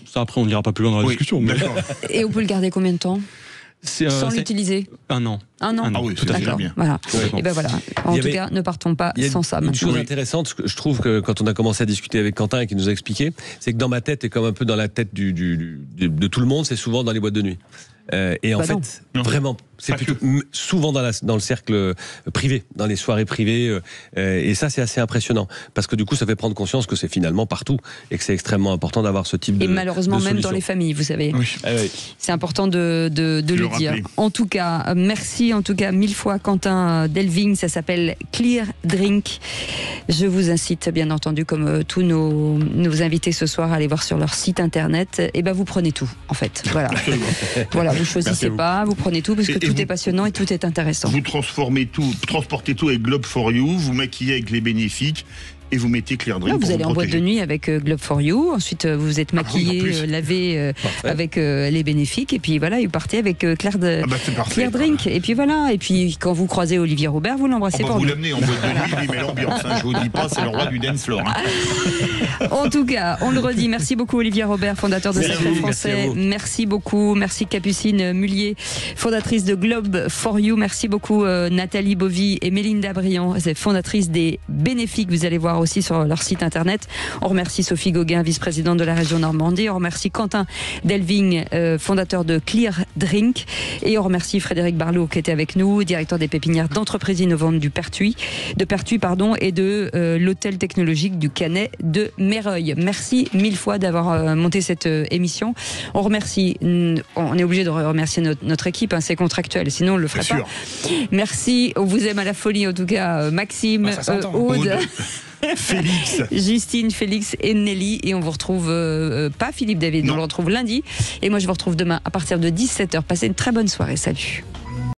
ça après on n'ira pas plus loin dans la discussion. Mais... Et on peut le garder combien de temps ? Sans l'utiliser ? 1 an. Ah oui, tout à fait bien. Voilà. Et ben voilà. En tout cas, ne partons pas sans ça. Une chose intéressante, je trouve que quand on a commencé à discuter avec Quentin et qu'il nous a expliqué, c'est que dans ma tête et comme un peu dans la tête de tout le monde, c'est souvent dans les boîtes de nuit. Et en fait, vraiment, c'est plutôt souvent dans le cercle privé, dans les soirées privées. Et ça, c'est assez impressionnant. Parce que du coup, ça fait prendre conscience que c'est finalement partout et que c'est extrêmement important d'avoir ce type de Et malheureusement, de même dans les familles, vous savez. Oui. C'est important de le dire. En tout cas, merci mille fois Quentin Delving. Ça s'appelle Clear Drink. Je vous incite, bien entendu, comme tous nos invités ce soir, à aller voir sur leur site internet. Et ben, vous prenez tout, en fait. Voilà. Voilà. Vous choisissez pas, vous prenez tout parce que tout est passionnant et tout est intéressant. Vous transportez tout avec Globe for You, vous maquillez avec les bénéfiques et vous mettez Clear Drink. Vous allez en boîte de nuit avec Globe for You, ensuite vous êtes maquillé, lavé avec les bénéfiques et puis voilà, vous partez avec Clear Drink. Et puis voilà, et puis quand vous croisez Olivier Robert, vous l'embrassez pour vous l'amenez en boîte de nuit, il met l'ambiance. Je vous dis pas, c'est le roi du dance floor. En tout cas, on le redit, merci beaucoup Olivier Robert, fondateur de Sacré Français. Merci beaucoup, merci Capucine Mullier, fondatrice de Globe for You. Merci beaucoup Nathalie Bovy et Mélinda Briand, fondatrice des bénéfiques. Vous allez voir aussi sur leur site internet. On remercie Sophie Gauguin, vice-présidente de la région Normandie. On remercie Quentin Delving, fondateur de Clear Drink. Et on remercie Frédéric Barlot qui était avec nous, directeur des pépinières d'entreprises innovantes de Pertuis, et de l'hôtel technologique du Canet de Méreuil. Merci mille fois d'avoir monté cette émission. On remercie, on est obligé de remercier notre équipe, c'est contractuel, sinon on le ferait pas. Merci, on vous aime à la folie en tout cas, Maxime, Aude. Félix, Justine, Félix et Nelly. Et on vous retrouve pas Philippe David, on le retrouve lundi. Et moi je vous retrouve demain à partir de 17h. Passez une très bonne soirée, salut.